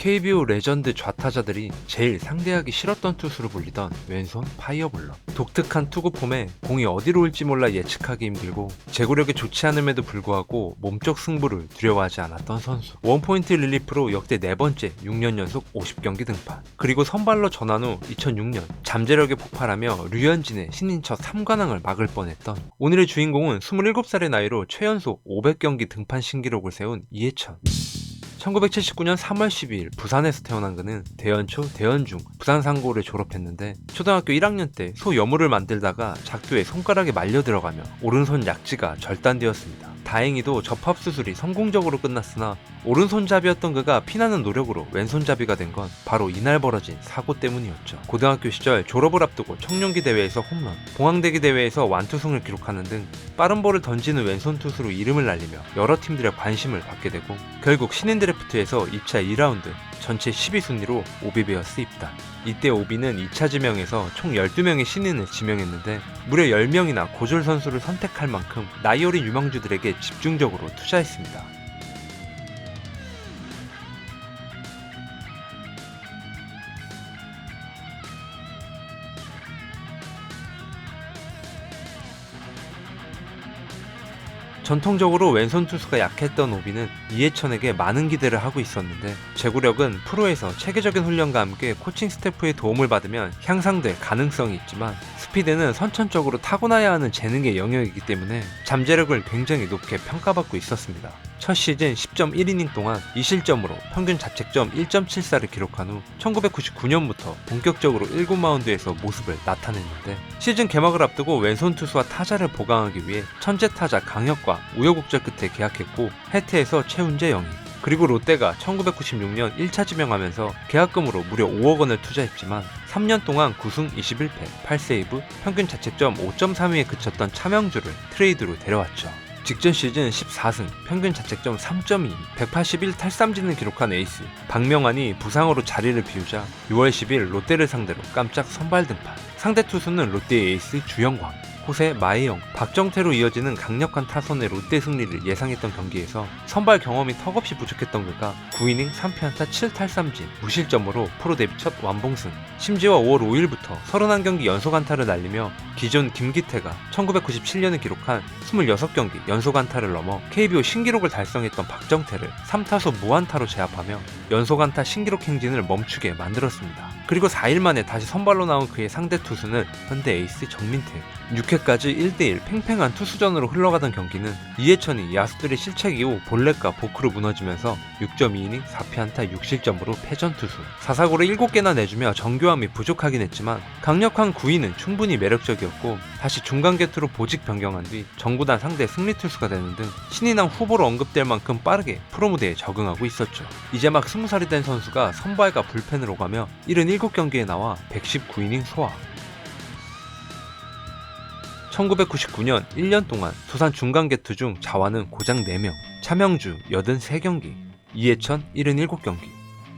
KBO 레전드 좌타자들이 제일 상대하기 싫었던 투수로 불리던 왼손 파이어볼러. 독특한 투구 폼에 공이 어디로 올지 몰라 예측하기 힘들고 제구력이 좋지 않음에도 불구하고 몸쪽 승부를 두려워하지 않았던 선수. 원포인트 릴리프로 역대 4번째 6년 연속 50경기 등판. 그리고 선발로 전환 후 2006년 잠재력에 폭발하며 류현진의 신인 첫 3관왕을 막을 뻔했던 오늘의 주인공은 27살의 나이로 최연소 500경기 등판 신기록을 세운 이해천. 1979년 3월 12일 부산에서 태어난 그는 대연초, 대연중, 부산상고를 졸업했는데 초등학교 1학년 때 소여물을 만들다가 작두에 손가락에 말려 들어가며 오른손 약지가 절단되었습니다. 다행히도 접합수술이 성공적으로 끝났으나 오른손잡이였던 그가 피나는 노력으로 왼손잡이가 된 건 바로 이날 벌어진 사고 때문이었죠. 고등학교 시절 졸업을 앞두고 청룡기 대회에서 홈런, 봉황대기 대회에서 완투승을 기록하는 등 빠른 볼을 던지는 왼손 투수로 이름을 날리며 여러 팀들의 관심을 받게 되고 결국 신인 드래프트에서 2차 2라운드 전체 12순위로 오비베어스 입단. 이때 오비는 2차 지명에서 총 12명의 신인을 지명했는데 무려 10명이나 고졸 선수를 선택할 만큼 나이 어린 유망주들에게 집중적으로 투자했습니다. 전통적으로 왼손 투수가 약했던 오비는 이해천에게 많은 기대를 하고 있었는데 제구력은 프로에서 체계적인 훈련과 함께 코칭 스태프의 도움을 받으면 향상될 가능성이 있지만 스피드는 선천적으로 타고나야 하는 재능의 영역이기 때문에 잠재력을 굉장히 높게 평가받고 있었습니다. 첫 시즌 10.1이닝 동안 2실점으로 평균 자책점 1.74를 기록한 후 1999년부터 본격적으로 7마운드에서 모습을 나타냈는데 시즌 개막을 앞두고 왼손 투수와 타자를 보강하기 위해 천재 타자 강혁과 우여곡절 끝에 계약했고 해태에서 최훈재 영입. 그리고 롯데가 1996년 1차 지명하면서 계약금으로 무려 5억 원을 투자했지만 3년 동안 9승 21패 8세이브 평균 자책점 5.32에 그쳤던 차명주를 트레이드로 데려왔죠. 직전 시즌 14승, 평균 자책점 3.2, 181 탈삼진을 기록한 에이스 박명환이 부상으로 자리를 비우자 6월 10일 롯데를 상대로 깜짝 선발 등판. 상대 투수는 롯데의 에이스 주영광, 호세, 마혜영, 박정태로 이어지는 강력한 타선의 롯데 승리를 예상했던 경기에서 선발 경험이 턱없이 부족했던 그가 9이닝 3피안타 7탈삼진 무실점으로 프로 데뷔 첫 완봉승. 심지어 5월 5일부터 31경기 연속 안타를 날리며 기존 김기태가 1997년에 기록한 26경기 연속 안타를 넘어 KBO 신기록을 달성했던 박정태를 3타수 무안타로 제압하며 연속 안타 신기록 행진을 멈추게 만들었습니다. 그리고 4일 만에 다시 선발로 나온 그의 상대 투수는 현대 에이스 정민태. 6회까지 1대1 팽팽한 투수전으로 흘러가던 경기는 이해천이 야수들의 실책 이후 볼넷과 보크로 무너지면서 6.2이닝 4피안타 6실점으로 패전 투수. 4사구를 7개나 내주며 정교함이 부족하긴 했지만 강력한 구위는 충분히 매력적이었고 다시 중간 개투로 보직 변경한 뒤 정구단 상대 승리 투수가 되는 등 신인왕 후보로 언급될 만큼 빠르게 프로 무대에 적응하고 있었죠. 이제 막 20살이 된 선수가 선발과 불펜을 오가며 77경기에 나와 119이닝 소화. 1999년 1년 동안 두산 중간 개투 중 자완은 고장 4명, 차명주 83경기, 이해천 77경기,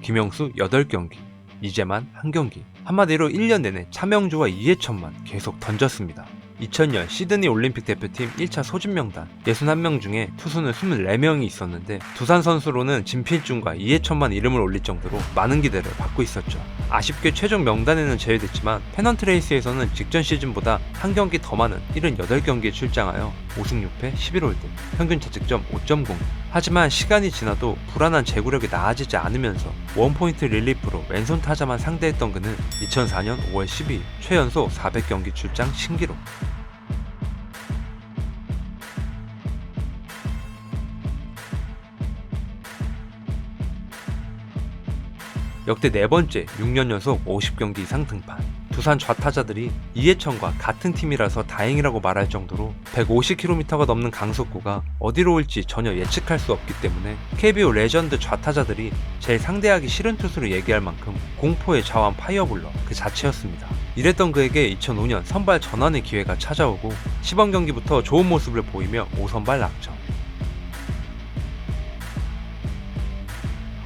김영수 8경기, 이재만 1경기. 한마디로 1년 내내 차명주와 이해천만 계속 던졌습니다. 2000년 시드니 올림픽 대표팀 1차 소집 명단 61명 중에 투수는 24명이 있었는데 두산 선수로는 진필중과 이해천만 이름을 올릴 정도로 많은 기대를 받고 있었죠. 아쉽게 최종 명단에는 제외됐지만 페넌트 레이스에서는 직전 시즌보다 한 경기 더 많은 78경기에 출장하여 5승 6패 11홀드, 평균 자책점 5.0. 하지만 시간이 지나도 불안한 제구력이 나아지지 않으면서 원포인트 릴리프로 왼손 타자만 상대했던 그는 2004년 5월 12일 최연소 400경기 출장 신기록. 역대 4번째 6년 연속 50경기 이상 등판. 두산 좌타자들이 이해천과 같은 팀이라서 다행이라고 말할 정도로 150km가 넘는 강속구가 어디로 올지 전혀 예측할 수 없기 때문에 KBO 레전드 좌타자들이 제일 상대하기 싫은 투수로 얘기할 만큼 공포의 자완 파이어볼러 그 자체였습니다. 이랬던 그에게 2005년 선발 전환의 기회가 찾아오고 시범 경기부터 좋은 모습을 보이며 5선발 낙점.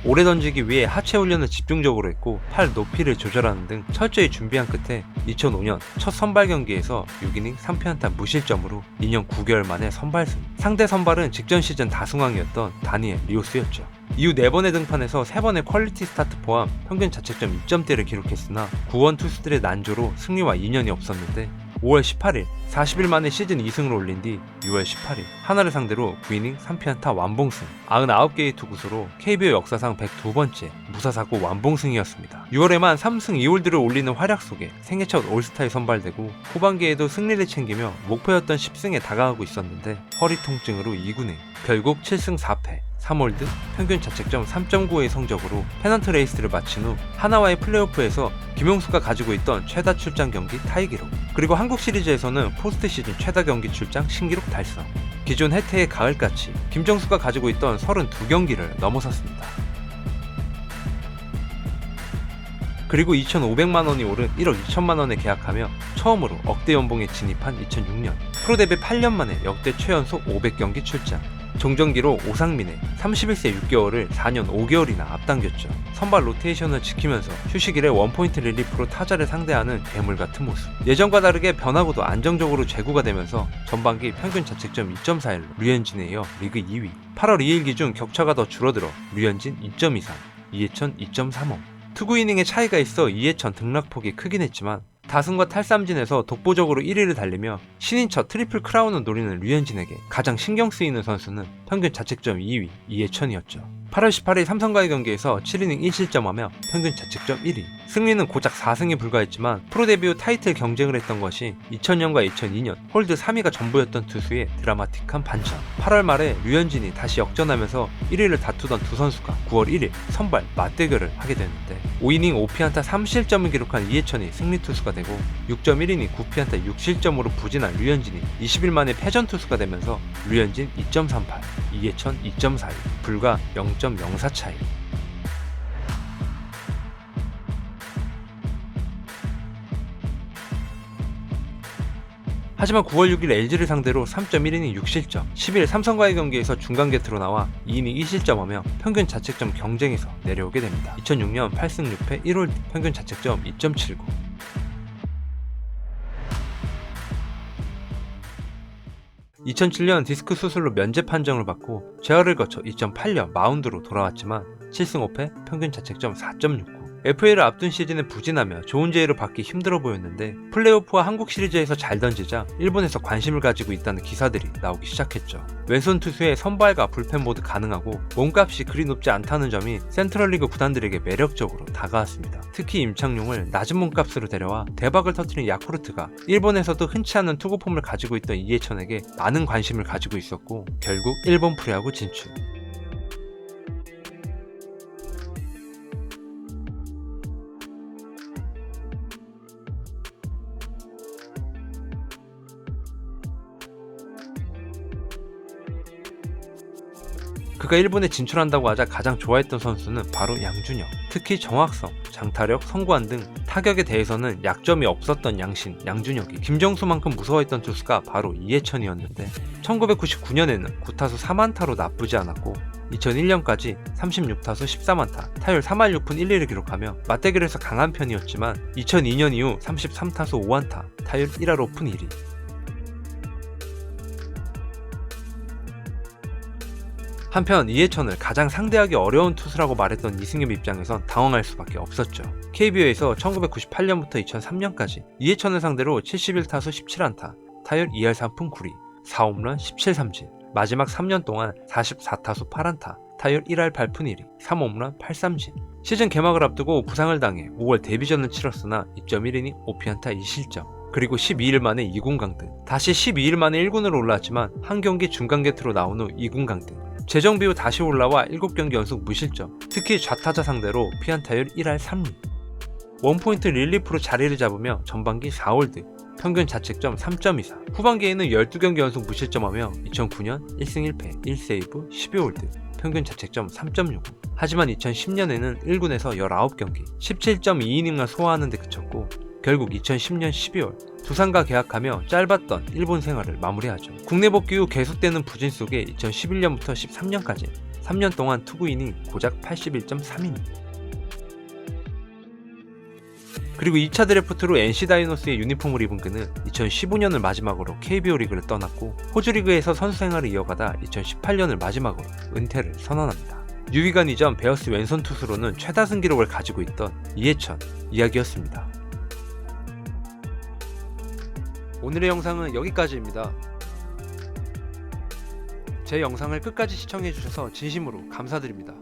오래 던지기 위해 하체 훈련을 집중적으로 했고 팔 높이를 조절하는 등 철저히 준비한 끝에 2005년 첫 선발 경기에서 6이닝 3피안타 무실점으로 2년 9개월 만에 선발승. 상대 선발은 직전 시즌 다승왕이었던 다니엘 리오스였죠. 이후 4번의 등판에서 3번의 퀄리티 스타트 포함 평균 자책점 2점대를 기록했으나 구원 투수들의 난조로 승리와 인연이 없었는데 5월 18일 40일 만에 시즌 2승을 올린 뒤 6월 18일 하나를 상대로 9이닝 3피안타 완봉승 99개의 투구수로 KBO 역사상 102번째 무사사고 완봉승이었습니다. 6월에만 3승 2홀드를 올리는 활약 속에 생애 첫 올스타에 선발되고 후반기에도 승리를 챙기며 목표였던 10승에 다가가고 있었는데 허리 통증으로 2군에 결국 7승 4패 3홀드, 평균 자책점 3.95의 성적으로 페넌트 레이스를 마친 후 하나와의 플레이오프에서 김용수가 가지고 있던 최다 출장 경기 타이 기록, 그리고 한국 시리즈에서는 포스트 시즌 최다 경기 출장 신기록 달성. 기존 혜태의 가을까지 김정수가 가지고 있던 32경기를 넘어섰습니다. 그리고 2,500만원이 오른 1억 2천만원에 계약하며 처음으로 억대 연봉에 진입한 2006년 프로 데뷔 8년 만에 역대 최연속 500경기 출장. 종전기로 오상민의 31세 6개월을 4년 5개월이나 앞당겼죠. 선발 로테이션을 지키면서 휴식일에 원포인트 릴리프로 타자를 상대하는 괴물 같은 모습. 예전과 다르게 변화구도 안정적으로 제구가 되면서 전반기 평균 자책점 2.41로 류현진에 이어 리그 2위. 8월 2일 기준 격차가 더 줄어들어 류현진 2.23, 이해천 2.35. 투구 이닝의 차이가 있어 이해천 등락폭이 크긴 했지만 다승과 탈삼진에서 독보적으로 1위를 달리며 신인 첫 트리플 크라운을 노리는 류현진에게 가장 신경 쓰이는 선수는 평균 자책점 2위 이해천이었죠. 8월 18일 삼성과의 경기에서 7이닝 1실점하며 평균 자책점 1위. 승리는 고작 4승에 불과했지만 프로 데뷔 후 타이틀 경쟁을 했던 것이 2000년과 2002년 홀드 3위가 전부였던 투수의 드라마틱한 반전. 8월 말에 류현진이 다시 역전하면서 1위를 다투던 두 선수가 9월 1일 선발 맞대결을 하게 되는데 5이닝 5피안타 3실점을 기록한 이해천이 승리 투수가 되고 6.1이닝 9피안타 6실점으로 부진한 류현진이 20일 만에 패전 투수가 되면서 류현진 2.38, 이해천 2.42, 불과 0.04 차이. 하지만 9월 6일 LG를 상대로 3.1이닝 6실점, 10일 삼성과의 경기에서 중간 게트로 나와 2이닝 2실점하며 평균 자책점 경쟁에서 내려오게 됩니다. 2006년 8승 6패 1홀드, 평균 자책점 2.79. 2007년 디스크 수술로 면제 판정을 받고 재활을 거쳐 2008년 마운드로 돌아왔지만 7승 5패, 평균 자책점 4.69. FA를 앞둔 시즌에 부진하며 좋은 제의를 받기 힘들어 보였는데 플레이오프와 한국 시리즈에서 잘 던지자 일본에서 관심을 가지고 있다는 기사들이 나오기 시작했죠. 왼손 투수의 선발과 불펜 모두 가능하고 몸값이 그리 높지 않다는 점이 센트럴리그 구단들에게 매력적으로 다가왔습니다. 특히 임창용을 낮은 몸값으로 데려와 대박을 터뜨린 야쿠르트가 일본에서도 흔치 않은 투구폼을 가지고 있던 이해천에게 많은 관심을 가지고 있었고 결국 일본 프로야구 진출. 그가 일본에 진출한다고 하자 가장 좋아했던 선수는 바로 양준혁. 특히 정확성, 장타력, 성구안 등 타격에 대해서는 약점이 없었던 양신 양준혁이 김정수만큼 무서워했던 투수가 바로 이해천이었는데 1999년에는 9타수 4만타로 나쁘지 않았고 2001년까지 36타수 14만타, 타율 3할 6푼 1리를 기록하며 맞대결에서 강한 편이었지만 2002년 이후 33타수 5안타, 타율 1할 5푼 1리. 한편 이해천을 가장 상대하기 어려운 투수라고 말했던 이승엽 입장에선 당황할 수밖에 없었죠. KBO에서 1998년부터 2003년까지 이해천을 상대로 71타수 17안타, 타율 2할 3푼 9리, 4홈런 17삼진, 마지막 3년 동안 44타수 8안타, 타율 1할 8푼 1리, 3홈런 8삼진. 시즌 개막을 앞두고 부상을 당해 5월 데뷔전을 치렀으나 2.1이닝 5피안타 2실점, 그리고 12일 만에 2군 강등, 다시 12일 만에 1군으로 올라왔지만 한 경기 중간 게트로 나온 후 2군 강등, 재정비 후 다시 올라와 7경기 연속 무실점, 특히 좌타자 상대로 피안타율 1할 3리. 원포인트 릴리프로 자리를 잡으며 전반기 4홀드, 평균 자책점 3.24, 후반기에는 12경기 연속 무실점하며 2009년 1승 1패 1세이브 12홀드, 평균 자책점 3.65. 하지만 2010년에는 1군에서 19경기 17.2이닝만 소화하는 데 그쳤고 결국 2010년 12월 두산과 계약하며 짧았던 일본 생활을 마무리하죠. 국내 복귀 후 계속되는 부진 속에 2011년부터 13년까지 3년 동안 투구이닝 고작 81.3이닝. 그리고 2차 드래프트로 NC 다이노스의 유니폼을 입은 그는 2015년을 마지막으로 KBO 리그를 떠났고 호주 리그에서 선수 생활을 이어가다 2018년을 마지막으로 은퇴를 선언합니다. 유기간 이전 베어스 왼손 투수로는 최다승 기록을 가지고 있던 이해천 이야기였습니다. 오늘의 영상은 여기까지입니다. 제 영상을 끝까지 시청해주셔서 진심으로 감사드립니다.